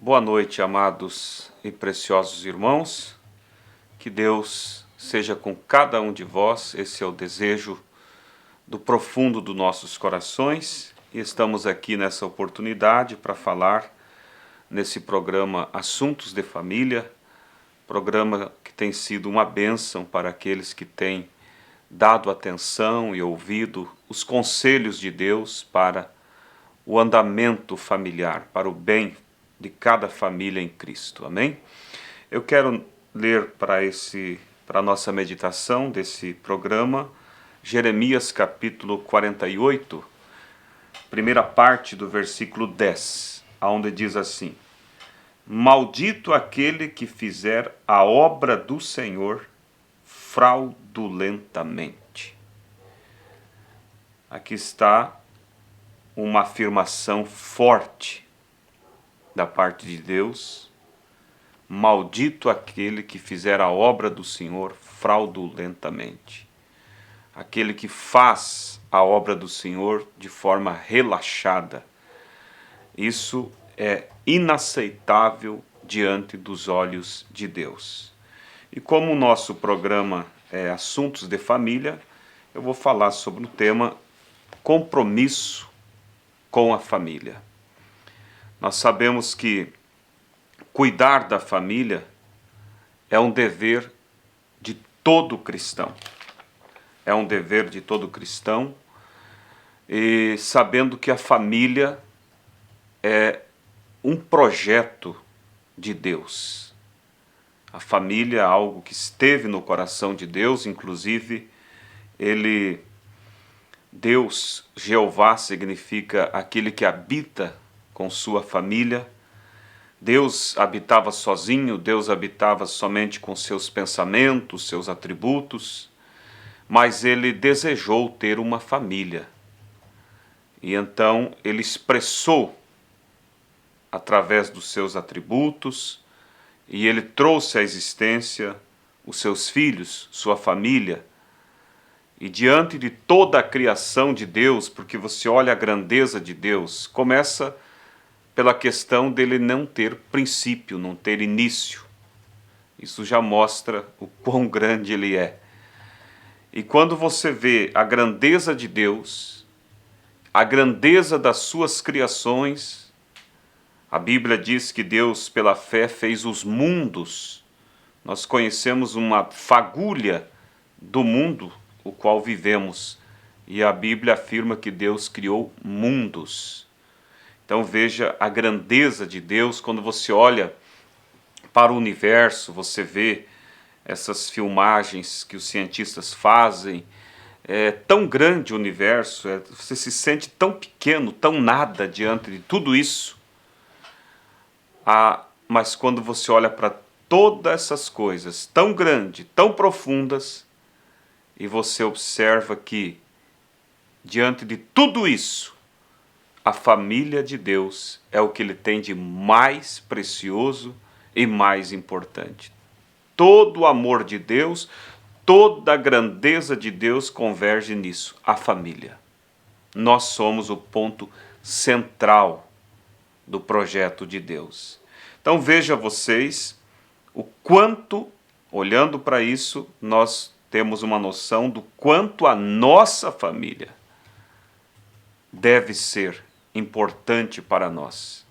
Boa noite, amados e preciosos irmãos. Que Deus seja com cada um de vós. Esse é o desejo do profundo dos nossos corações. E estamos aqui nessa oportunidade para falar nesse programa Assuntos de Família, programa que tem sido uma bênção para aqueles que têm dado atenção e ouvido os conselhos de Deus para o andamento familiar, para o bem de cada família em Cristo. Amém? Eu quero ler para a nossa meditação desse programa, Jeremias capítulo 48, primeira parte do versículo 10, onde diz assim: Maldito aquele que fizer a obra do Senhor fraudulentamente. Aqui está uma afirmação forte da parte de Deus. Maldito aquele que fizer a obra do Senhor fraudulentamente. Aquele que faz a obra do Senhor de forma relaxada. Isso é inaceitável diante dos olhos de Deus. E como o nosso programa é Assuntos de Família, eu vou falar sobre o tema compromisso com a família. Nós sabemos que cuidar da família é um dever de todo cristão. É um dever de todo cristão, e sabendo que a família é um projeto de Deus. A família é algo que esteve no coração de Deus, inclusive Deus, Jeová, significa aquele que habita com sua família. Deus habitava sozinho, Deus habitava somente com seus pensamentos, seus atributos, mas ele desejou ter uma família. E então ele expressou através dos seus atributos, e ele trouxe à existência os seus filhos, sua família. E diante de toda a criação de Deus, porque você olha a grandeza de Deus, começa pela questão dele não ter princípio, não ter início. Isso já mostra o quão grande ele é. E quando você vê a grandeza de Deus, a grandeza das suas criações, a Bíblia diz que Deus, pela fé, fez os mundos. Nós conhecemos uma fagulha do mundo o qual vivemos, e a Bíblia afirma que Deus criou mundos. Então veja a grandeza de Deus. Quando você olha para o universo, você vê essas filmagens que os cientistas fazem. É tão grande o universo, você se sente tão pequeno, tão nada diante de tudo isso. Mas quando você olha para todas essas coisas tão grandes, tão profundas, e você observa que diante de tudo isso, a família de Deus é o que ele tem de mais precioso e mais importante. Todo o amor de Deus, toda a grandeza de Deus converge nisso, a família. Nós somos o ponto central do projeto de Deus. Então veja vocês o quanto, olhando para isso, nós temos uma noção do quanto a nossa família deve ser importante para nós.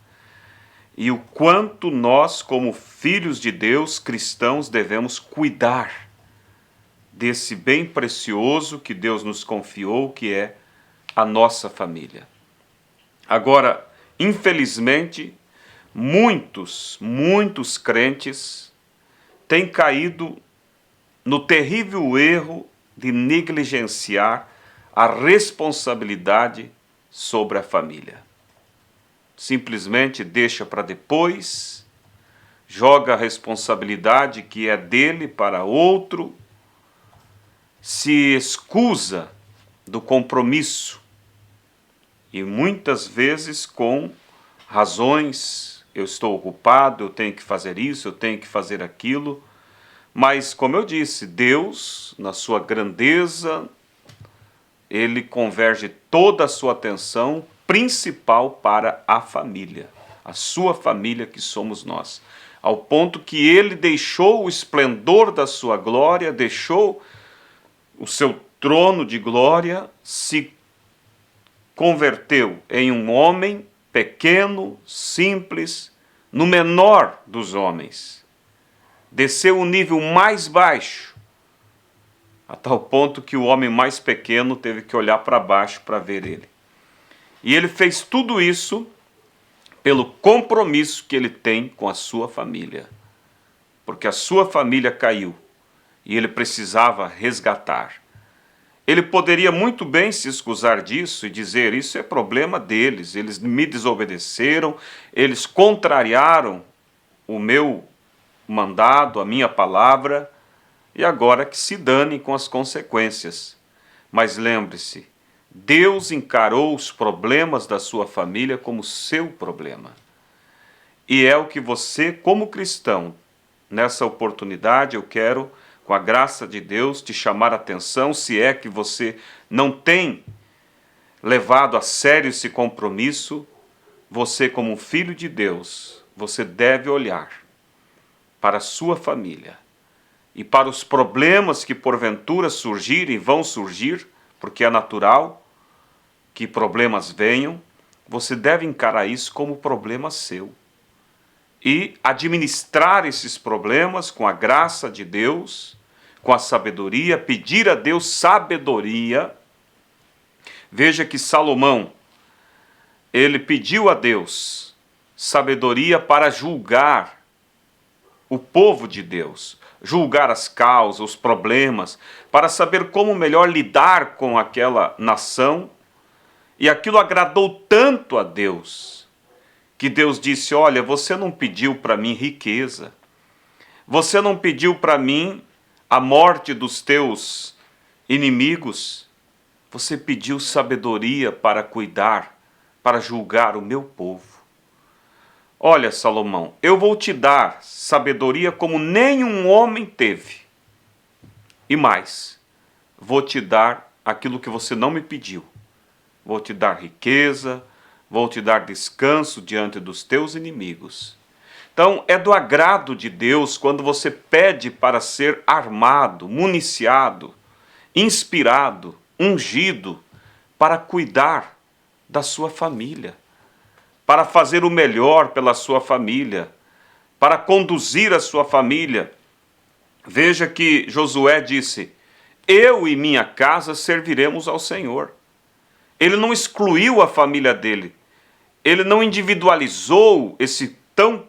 E o quanto nós, como filhos de Deus, cristãos, devemos cuidar desse bem precioso que Deus nos confiou, que é a nossa família. Agora, infelizmente, muitos crentes têm caído no terrível erro de negligenciar a responsabilidade sobre a família. Simplesmente deixa para depois, joga a responsabilidade que é dele para outro, se excusa do compromisso, e muitas vezes com razões: eu estou ocupado, eu tenho que fazer isso, eu tenho que fazer aquilo. Mas, como eu disse, Deus, na sua grandeza, ele converge toda a sua atenção principal para a família. a sua família que somos nós. Ao ponto que ele deixou o esplendor da sua glória, deixou o seu trono de glória, se converteu em um homem pequeno, simples, no menor dos homens. Desceu o nível mais baixo, a tal ponto que o homem mais pequeno teve que olhar para baixo para ver ele. E ele fez tudo isso pelo compromisso que ele tem com a sua família. Porque a sua família caiu e ele precisava resgatar. Ele poderia muito bem se excusar disso e dizer: isso é problema deles, eles me desobedeceram, eles contrariaram o meu mandado, a minha palavra, e agora que se dane com as consequências. Mas lembre-se, Deus encarou os problemas da sua família como seu problema. E é o que você, como cristão, nessa oportunidade eu quero, com a graça de Deus, te chamar a atenção, se é que você não tem levado a sério esse compromisso, você como um filho de Deus, você deve olhar para a sua família e para os problemas que porventura surgirem, vão surgir, porque é natural que problemas venham, você deve encarar isso como problema seu. E administrar esses problemas com a graça de Deus, com a sabedoria, pedir a Deus sabedoria. Veja que Salomão, ele pediu a Deus sabedoria para julgar o povo de Deus, julgar as causas, os problemas, para saber como melhor lidar com aquela nação. E aquilo agradou tanto a Deus, que Deus disse: olha, você não pediu para mim riqueza, você não pediu para mim a morte dos teus inimigos, você pediu sabedoria para cuidar, para julgar o meu povo. Olha, Salomão, eu vou te dar sabedoria como nenhum homem teve. E mais, vou te dar aquilo que você não me pediu. Vou te dar riqueza, vou te dar descanso diante dos teus inimigos. Então, é do agrado de Deus quando você pede para ser armado, municiado, inspirado, ungido, para cuidar da sua família, para fazer o melhor pela sua família, para conduzir a sua família. Veja que Josué disse: eu e minha casa serviremos ao Senhor. Ele não excluiu a família dele, ele não individualizou esse tão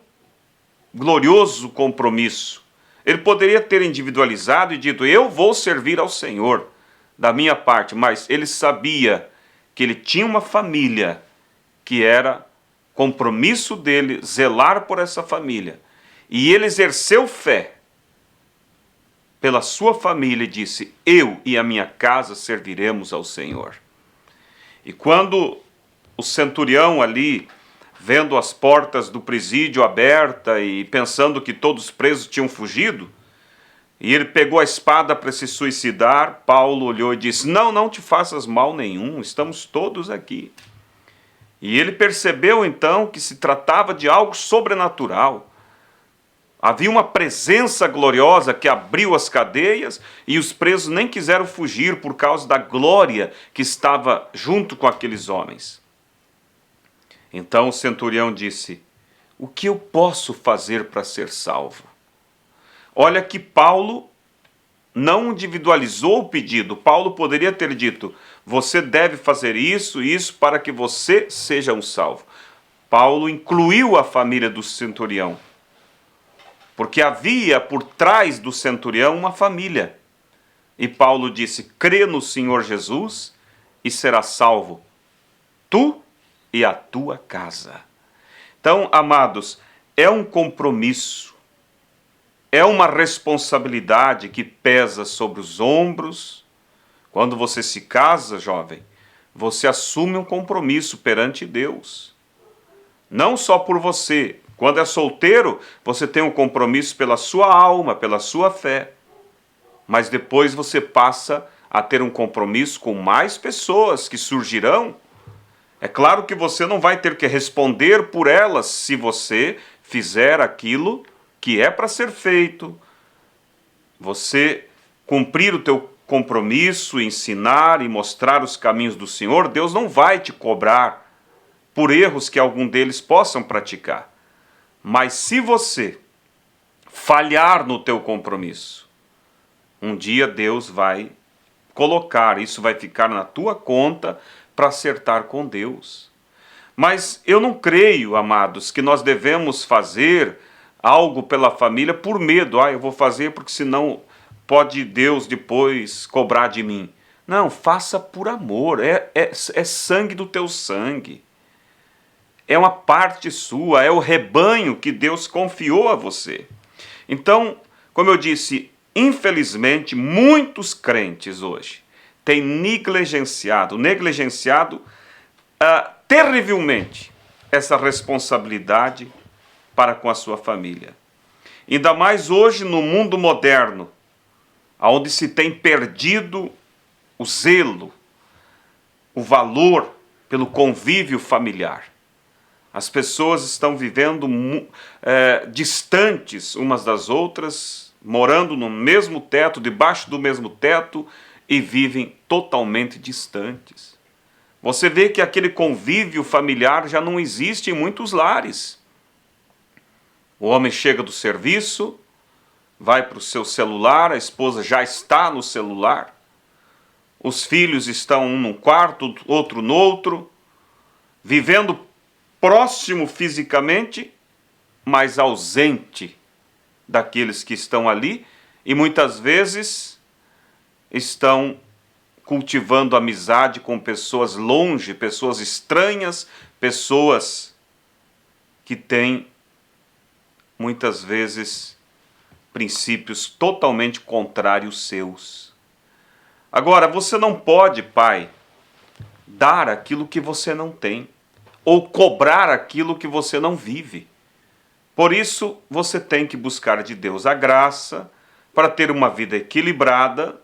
glorioso compromisso. Ele poderia ter individualizado e dito: eu vou servir ao Senhor da minha parte, mas ele sabia que ele tinha uma família que era compromisso dele zelar por essa família. E ele exerceu fé pela sua família e disse: eu e a minha casa serviremos ao Senhor. E quando o centurião ali, vendo as portas do presídio abertas e pensando que todos os presos tinham fugido, e ele pegou a espada para se suicidar, Paulo olhou e disse: não, não te faças mal nenhum, estamos todos aqui. E ele percebeu então que se tratava de algo sobrenatural. Havia uma presença gloriosa que abriu as cadeias e os presos nem quiseram fugir por causa da glória que estava junto com aqueles homens. Então o centurião disse: o que eu posso fazer para ser salvo? Olha que Paulo não individualizou o pedido. Paulo poderia ter dito: você deve fazer isso e isso para que você seja um salvo. Paulo incluiu a família do centurião, porque havia por trás do centurião uma família. E Paulo disse: crê no Senhor Jesus e serás salvo, tu e a tua casa. Então, amados, é um compromisso, é uma responsabilidade que pesa sobre os ombros. Quando você se casa, jovem, você assume um compromisso perante Deus. Não só por você. Quando é solteiro, você tem um compromisso pela sua alma, pela sua fé. Mas depois você passa a ter um compromisso com mais pessoas que surgirão É claro que você não vai ter que responder por elas se você fizer aquilo que é para ser feito. Você cumprir o teu compromisso, ensinar e mostrar os caminhos do Senhor, Deus não vai te cobrar por erros que algum deles possam praticar. Mas se você falhar no teu compromisso, um dia Deus vai colocar, isso vai ficar na tua conta para acertar com Deus. Mas eu não creio, amados, que nós devemos fazer algo pela família por medo. Eu vou fazer porque senão pode Deus depois cobrar de mim. Não, faça por amor, é sangue do teu sangue. É uma parte sua, é o rebanho que Deus confiou a você. Então, como eu disse, infelizmente, muitos crentes hoje têm negligenciado terrivelmente essa responsabilidade para com a sua família. Ainda mais hoje no mundo moderno, onde se tem perdido o zelo, o valor pelo convívio familiar. As pessoas estão vivendo distantes umas das outras, morando no mesmo teto, debaixo do mesmo teto, e vivem totalmente distantes. Você vê que aquele convívio familiar já não existe em muitos lares. O homem chega do serviço, vai para o seu celular, a esposa já está no celular, os filhos estão um num quarto, outro no outro, vivendo próximo fisicamente, mas ausente daqueles que estão ali, e muitas vezes estão cultivando amizade com pessoas longe, pessoas estranhas, pessoas que têm muitas vezes princípios totalmente contrários seus. Agora, você não pode, pai, dar aquilo que você não tem, ou cobrar aquilo que você não vive. Por isso, você tem que buscar de Deus a graça para ter uma vida equilibrada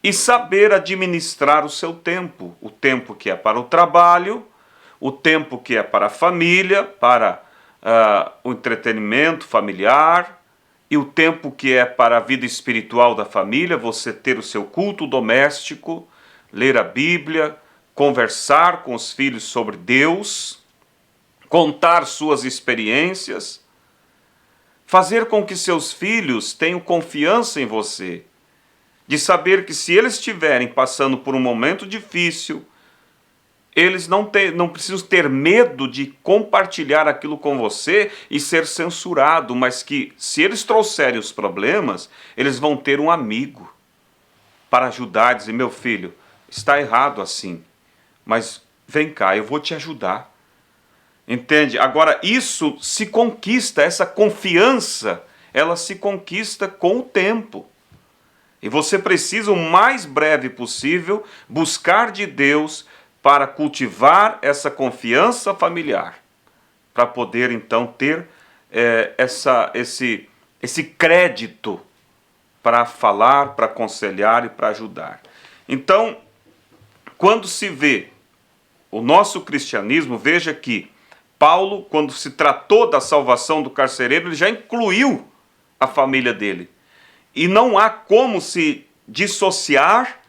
e saber administrar o seu tempo. O tempo que é para o trabalho, o tempo que é para a família, para o entretenimento familiar, e o tempo que é para a vida espiritual da família, você ter o seu culto doméstico, ler a Bíblia, conversar com os filhos sobre Deus, contar suas experiências, fazer com que seus filhos tenham confiança em você, de saber que se eles estiverem passando por um momento difícil, eles não precisam ter medo de compartilhar aquilo com você e ser censurado, mas que se eles trouxerem os problemas, eles vão ter um amigo para ajudar, dizer, meu filho, está errado assim, mas vem cá, eu vou te ajudar. Entende? Agora, isso se conquista, essa confiança, ela se conquista com o tempo. E você precisa, o mais breve possível, buscar de Deus para cultivar essa confiança familiar, para poder, então, ter esse crédito para falar, para aconselhar e para ajudar. Então, quando se vê o nosso cristianismo, veja que Paulo, quando se tratou da salvação do carcereiro, ele já incluiu a família dele. E não há como se dissociar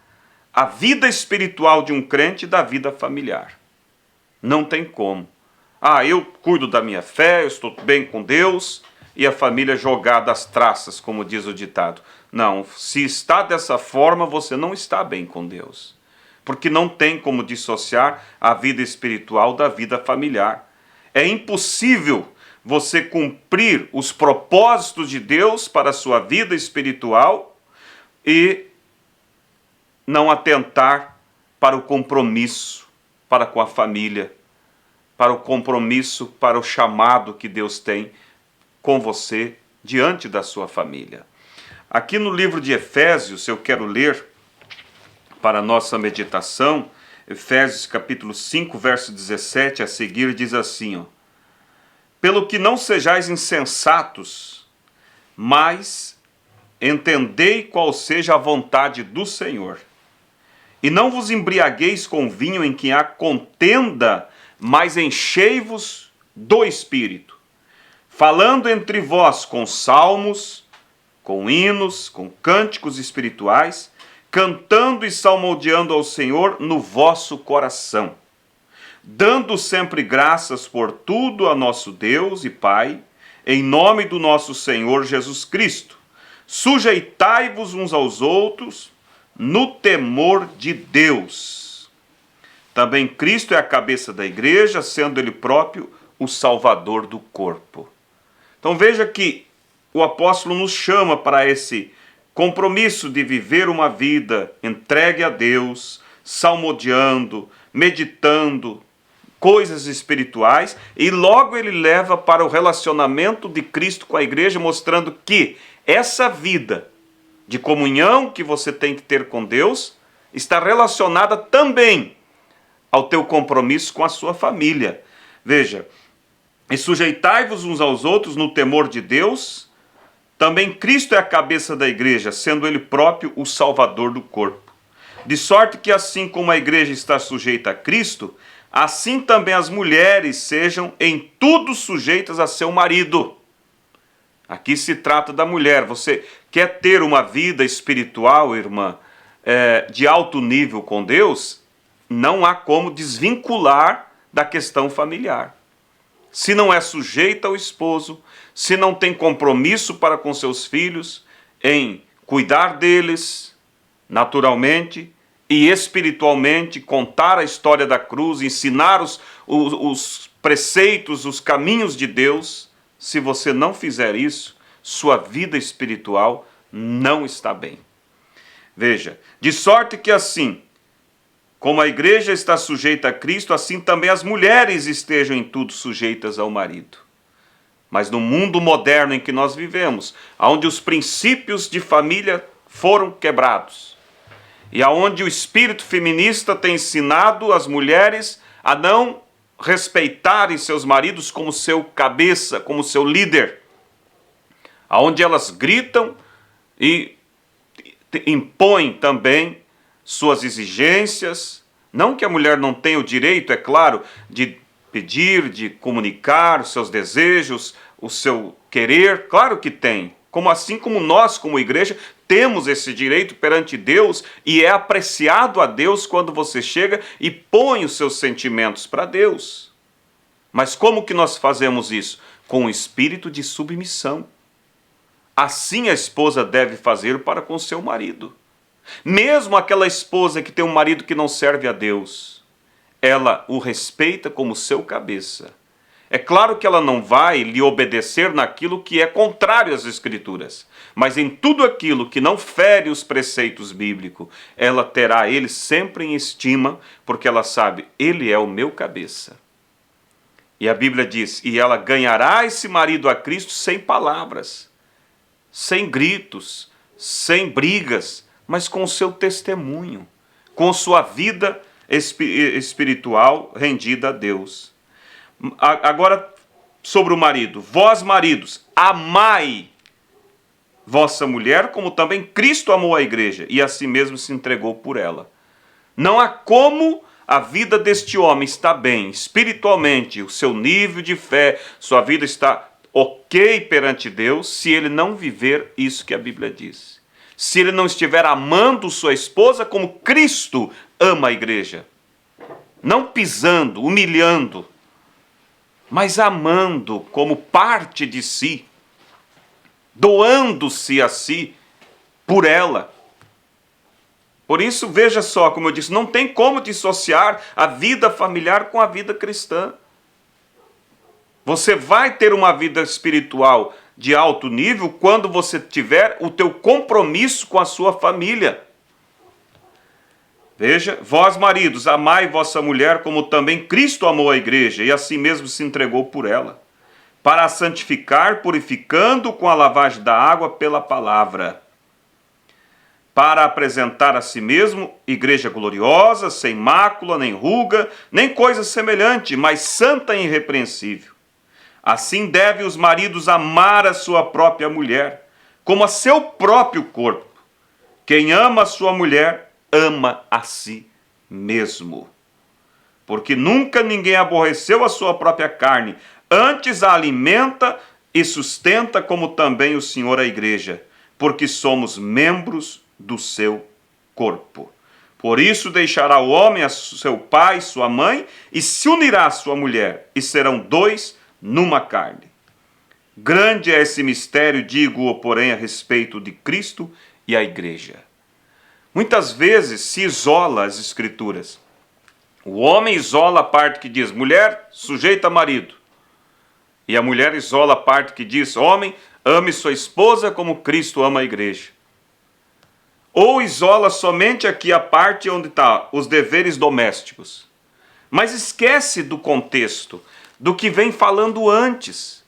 a vida espiritual de um crente da vida familiar. Não tem como. Eu cuido da minha fé, eu estou bem com Deus, e a família jogada às traças, como diz o ditado. Não, se está dessa forma, você não está bem com Deus. Porque não tem como dissociar a vida espiritual da vida familiar. É impossível você cumprir os propósitos de Deus para a sua vida espiritual e não atentar para o compromisso para com a família, para o compromisso, para o chamado que Deus tem com você diante da sua família. Aqui no livro de Efésios, eu quero ler para a nossa meditação, Efésios capítulo 5, verso 17, a seguir diz assim, pelo que não sejais insensatos, mas entendei qual seja a vontade do Senhor. E não vos embriagueis com vinho em que há contenda, mas enchei-vos do Espírito, falando entre vós com salmos, com hinos, com cânticos espirituais, cantando e salmodiando ao Senhor no vosso coração, dando sempre graças por tudo a nosso Deus e Pai, em nome do nosso Senhor Jesus Cristo. Sujeitai-vos uns aos outros no temor de Deus. Também Cristo é a cabeça da igreja, sendo Ele próprio o Salvador do corpo. Então veja que o apóstolo nos chama para esse compromisso de viver uma vida entregue a Deus, salmodiando, meditando coisas espirituais, e logo ele leva para o relacionamento de Cristo com a igreja, mostrando que essa vida de comunhão que você tem que ter com Deus está relacionada também ao teu compromisso com a sua família. Veja, e sujeitai-vos uns aos outros no temor de Deus. Também Cristo é a cabeça da igreja, sendo Ele próprio o Salvador do corpo. De sorte que assim como a igreja está sujeita a Cristo, assim também as mulheres sejam em tudo sujeitas a seu marido. Aqui se trata da mulher. Você quer ter uma vida espiritual, irmã, de alto nível com Deus? Não há como desvincular da questão familiar. Se não é sujeita ao esposo, se não tem compromisso para com seus filhos, em cuidar deles, naturalmente, e espiritualmente, contar a história da cruz, ensinar os preceitos, os caminhos de Deus, se você não fizer isso, sua vida espiritual não está bem. Veja, de sorte que assim, como a igreja está sujeita a Cristo, assim também as mulheres estejam em tudo sujeitas ao marido. Mas no mundo moderno em que nós vivemos, onde os princípios de família foram quebrados, e aonde o espírito feminista tem ensinado as mulheres a não respeitarem seus maridos como seu cabeça, como seu líder, aonde elas gritam e impõem também suas exigências. Não que a mulher não tenha o direito, é claro, de pedir, de comunicar os seus desejos, o seu querer, claro que tem. Assim como nós, como igreja, temos esse direito perante Deus, e é apreciado a Deus quando você chega e põe os seus sentimentos para Deus. Mas como que nós fazemos isso? Com um espírito de submissão. Assim a esposa deve fazer para com seu marido. Mesmo aquela esposa que tem um marido que não serve a Deus, ela o respeita como seu cabeça. É claro que ela não vai lhe obedecer naquilo que é contrário às Escrituras, mas em tudo aquilo que não fere os preceitos bíblicos, ela terá ele sempre em estima, porque ela sabe, ele é o meu cabeça. E a Bíblia diz, e ela ganhará esse marido a Cristo sem palavras, sem gritos, sem brigas, mas com o seu testemunho, com sua vida espiritual rendida a Deus. Agora, sobre o marido. Vós, maridos, amai vossa mulher, como também Cristo amou a igreja, e a si mesmo se entregou por ela. Não há como a vida deste homem está bem, espiritualmente, o seu nível de fé, sua vida está ok perante Deus, se ele não viver isso que a Bíblia diz. Se ele não estiver amando sua esposa como Cristo ama a igreja. Não pisando, humilhando, mas amando como parte de si, doando-se a si por ela. Por isso, veja só, como eu disse, não tem como dissociar a vida familiar com a vida cristã. Você vai ter uma vida espiritual de alto nível quando você tiver o teu compromisso com a sua família. Veja, vós maridos, amai vossa mulher como também Cristo amou a igreja e assim mesmo se entregou por ela, para a santificar, purificando com a lavagem da água pela palavra, para apresentar a si mesmo igreja gloriosa, sem mácula, nem ruga, nem coisa semelhante, mas santa e irrepreensível. Assim devem os maridos amar a sua própria mulher, como a seu próprio corpo. Quem ama a sua mulher, ama a si mesmo. Porque nunca ninguém aborreceu a sua própria carne, antes a alimenta e sustenta, como também o Senhor a igreja, porque somos membros do seu corpo. Por isso deixará o homem a seu pai e sua mãe, e se unirá à sua mulher, e serão dois numa carne. Grande é esse mistério, digo-o, porém, a respeito de Cristo e a igreja. Muitas vezes se isola as Escrituras. O homem isola a parte que diz, mulher, sujeita marido. E a mulher isola a parte que diz, homem, ame sua esposa como Cristo ama a igreja. Ou isola somente aqui a parte onde está os deveres domésticos. Mas esquece do contexto, do que vem falando antes.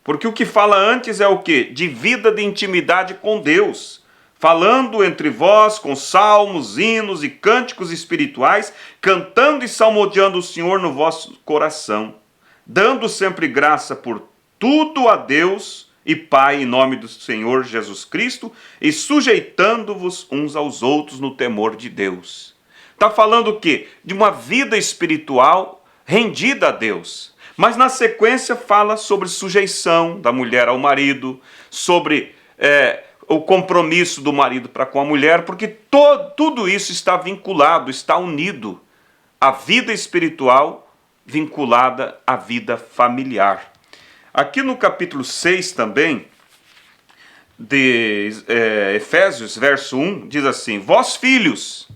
Porque o que fala antes é o quê? De vida de intimidade com Deus. Falando entre vós com salmos, hinos e cânticos espirituais, cantando e salmodiando o Senhor no vosso coração, dando sempre graça por tudo a Deus e Pai em nome do Senhor Jesus Cristo, e sujeitando-vos uns aos outros no temor de Deus. Está falando o quê? De uma vida espiritual rendida a Deus. Mas na sequência fala sobre sujeição da mulher ao marido, sobre o compromisso do marido para com a mulher, porque tudo isso está vinculado, está unido. A vida espiritual vinculada à vida familiar. Aqui no capítulo 6 também, de Efésios, verso 1, diz assim, vós filhos,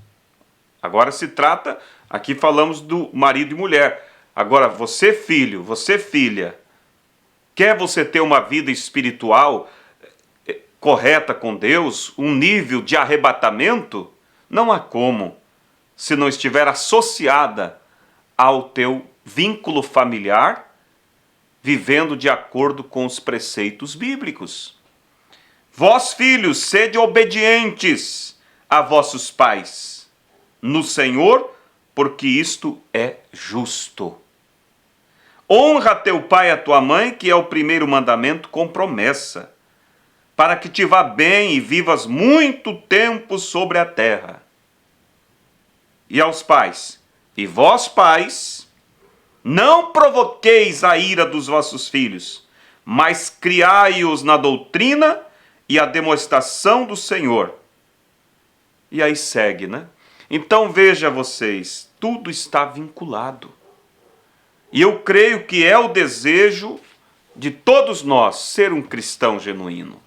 agora se trata, aqui falamos do marido e mulher, agora você filho, você filha, quer você ter uma vida espiritual correta com Deus, um nível de arrebatamento, não há como, se não estiver associada ao teu vínculo familiar, vivendo de acordo com os preceitos bíblicos. Vós, filhos, sede obedientes a vossos pais, no Senhor, porque isto é justo. Honra teu pai e a tua mãe, que é o primeiro mandamento com promessa, para que te vá bem e vivas muito tempo sobre a terra. E aos pais, e vós pais, não provoqueis a ira dos vossos filhos, mas criai-os na doutrina e a demonstração do Senhor. E aí segue, né? Então veja vocês, tudo está vinculado. E eu creio que é o desejo de todos nós ser um cristão genuíno.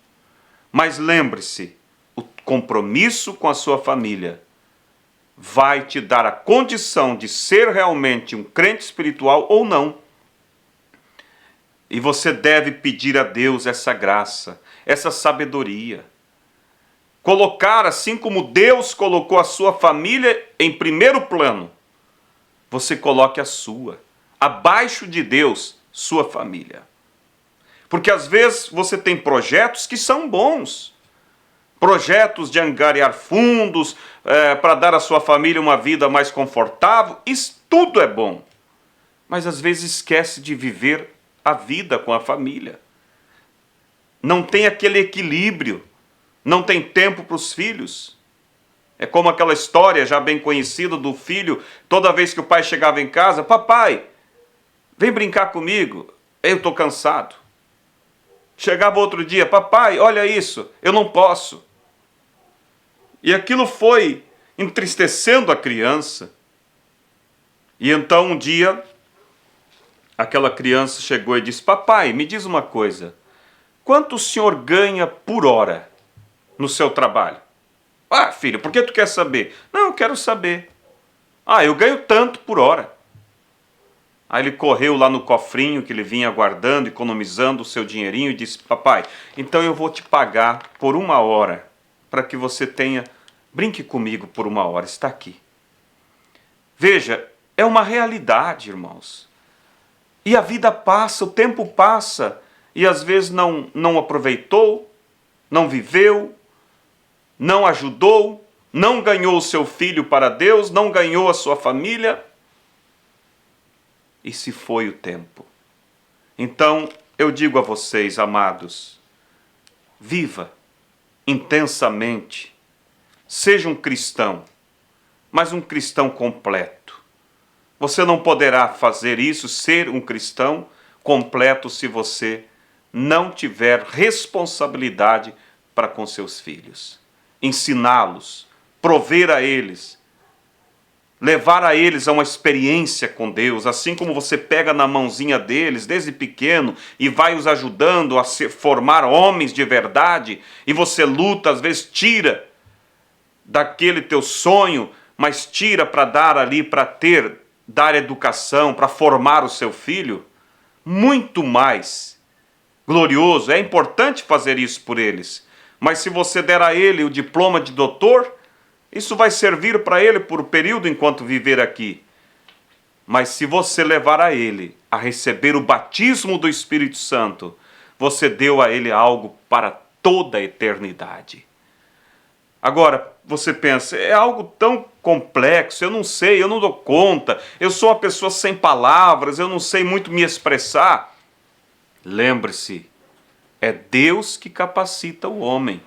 Mas lembre-se, o compromisso com a sua família vai te dar a condição de ser realmente um crente espiritual ou não. E você deve pedir a Deus essa graça, essa sabedoria. Colocar, assim como Deus colocou a sua família em primeiro plano, você coloque a sua. Abaixo de Deus, sua família. Porque às vezes você tem projetos que são bons. Projetos de angariar fundos, para dar à sua família uma vida mais confortável, isso tudo é bom. Mas às vezes esquece de viver a vida com a família. Não tem aquele equilíbrio, não tem tempo para os filhos. É como aquela história já bem conhecida do filho, toda vez que o pai chegava em casa, papai, vem brincar comigo, eu estou cansado. Chegava outro dia, papai, olha isso, eu não posso. E aquilo foi entristecendo a criança. E então um dia, aquela criança chegou e disse, papai, me diz uma coisa, quanto o senhor ganha por hora no seu trabalho? Ah, filho, por que tu quer saber? Não, eu quero saber. Ah, eu ganho tanto por hora. Aí ele correu lá no cofrinho que ele vinha guardando, economizando o seu dinheirinho e disse, papai, então eu vou te pagar por 1 hora, para que você brinque comigo por 1 hora, está aqui. Veja, é uma realidade, irmãos. E a vida passa, o tempo passa, e às vezes não aproveitou, não viveu, não ajudou, não ganhou o seu filho para Deus, não ganhou a sua família, e se foi o tempo. Então, eu digo a vocês, amados, viva intensamente, Seja um cristão, mas um cristão completo. Você não poderá fazer isso, ser um cristão completo, se você não tiver responsabilidade para com seus filhos. Ensiná-los, prover a eles, levar a eles a uma experiência com Deus, assim como você pega na mãozinha deles desde pequeno e vai os ajudando a se formar homens de verdade, e você luta, às vezes tira daquele teu sonho, mas tira para dar ali, para dar educação, para formar o seu filho, muito mais glorioso. É importante fazer isso por eles, mas se você der a ele o diploma de doutor, isso vai servir para ele por um período enquanto viver aqui. Mas se você levar a ele a receber o batismo do Espírito Santo, você deu a ele algo para toda a eternidade. Agora, você pensa, é algo tão complexo, eu não sei, eu não dou conta, eu sou uma pessoa sem palavras, eu não sei muito me expressar. Lembre-se, é Deus que capacita o homem.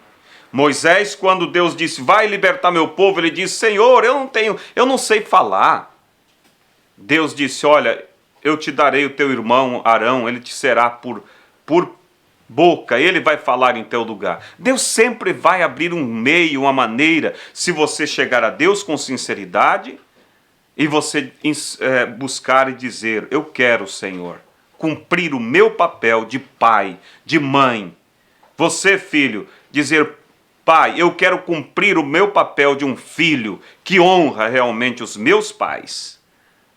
Moisés, quando Deus disse, vai libertar meu povo, ele disse, Senhor, eu não sei falar. Deus disse, olha, eu te darei o teu irmão Arão, ele te será por boca, ele vai falar em teu lugar. Deus sempre vai abrir um meio, uma maneira, se você chegar a Deus com sinceridade e você buscar e dizer, eu quero, Senhor, cumprir o meu papel de pai, de mãe. Você, filho, dizer, pai, eu quero cumprir o meu papel de um filho que honra realmente os meus pais.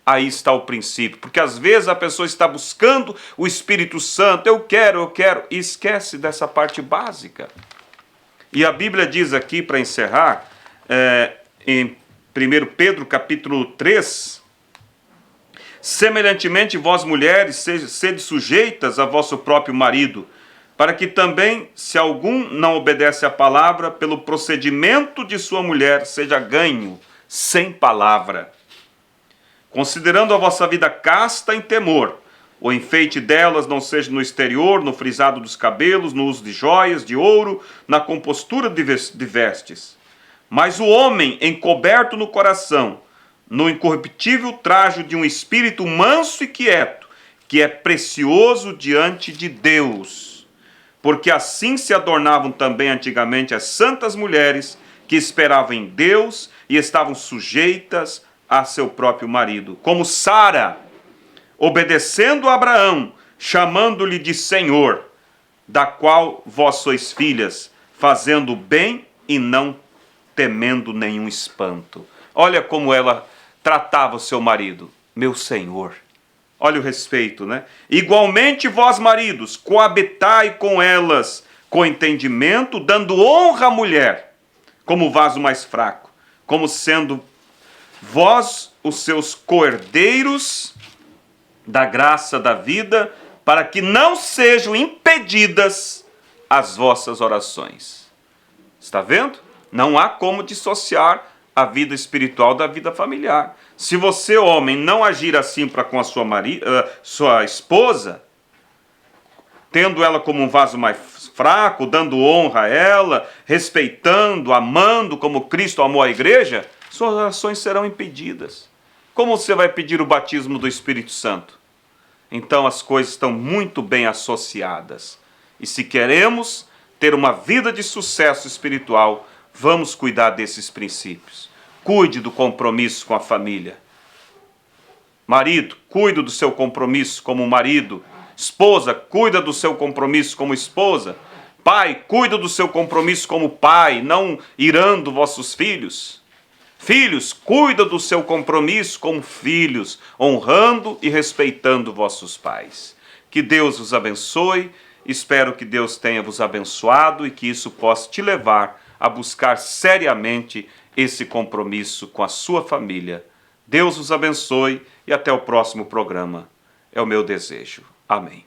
Aí está o princípio, porque às vezes a pessoa está buscando o Espírito Santo, eu quero, e esquece dessa parte básica. E a Bíblia diz aqui, para encerrar, em 1 Pedro capítulo 3, semelhantemente vós mulheres, sede sujeitas a vosso próprio marido, para que também, se algum não obedece à palavra, pelo procedimento de sua mulher, seja ganho, sem palavra. Considerando a vossa vida casta em temor, o enfeite delas não seja no exterior, no frisado dos cabelos, no uso de joias, de ouro, na compostura de vestes. Mas o homem encoberto no coração, no incorruptível trajo de um espírito manso e quieto, que é precioso diante de Deus. Porque assim se adornavam também antigamente as santas mulheres que esperavam em Deus e estavam sujeitas a seu próprio marido, como Sara, obedecendo a Abraão, chamando-lhe de Senhor, da qual vós sois filhas, fazendo o bem e não temendo nenhum espanto. Olha como ela tratava o seu marido, meu Senhor. Olha o respeito, né? Igualmente vós, maridos, coabitai com elas com entendimento, dando honra à mulher, como vaso mais fraco, como sendo vós os seus coerdeiros da graça da vida, para que não sejam impedidas as vossas orações. Está vendo? Não há como dissociar a vida espiritual da vida familiar. Se você, homem, não agir assim para com a sua esposa, tendo ela como um vaso mais fraco, dando honra a ela, respeitando, amando como Cristo amou a igreja, suas orações serão impedidas. Como você vai pedir o batismo do Espírito Santo? Então as coisas estão muito bem associadas. E se queremos ter uma vida de sucesso espiritual, vamos cuidar desses princípios. Cuide do compromisso com a família. Marido, cuide do seu compromisso como marido. Esposa, cuida do seu compromisso como esposa. Pai, cuida do seu compromisso como pai, não irando vossos filhos. Filhos, cuida do seu compromisso como filhos, honrando e respeitando vossos pais. Que Deus os abençoe, espero que Deus tenha vos abençoado e que isso possa te levar a buscar seriamente esse compromisso com a sua família. Deus os abençoe e até o próximo programa. É o meu desejo. Amém.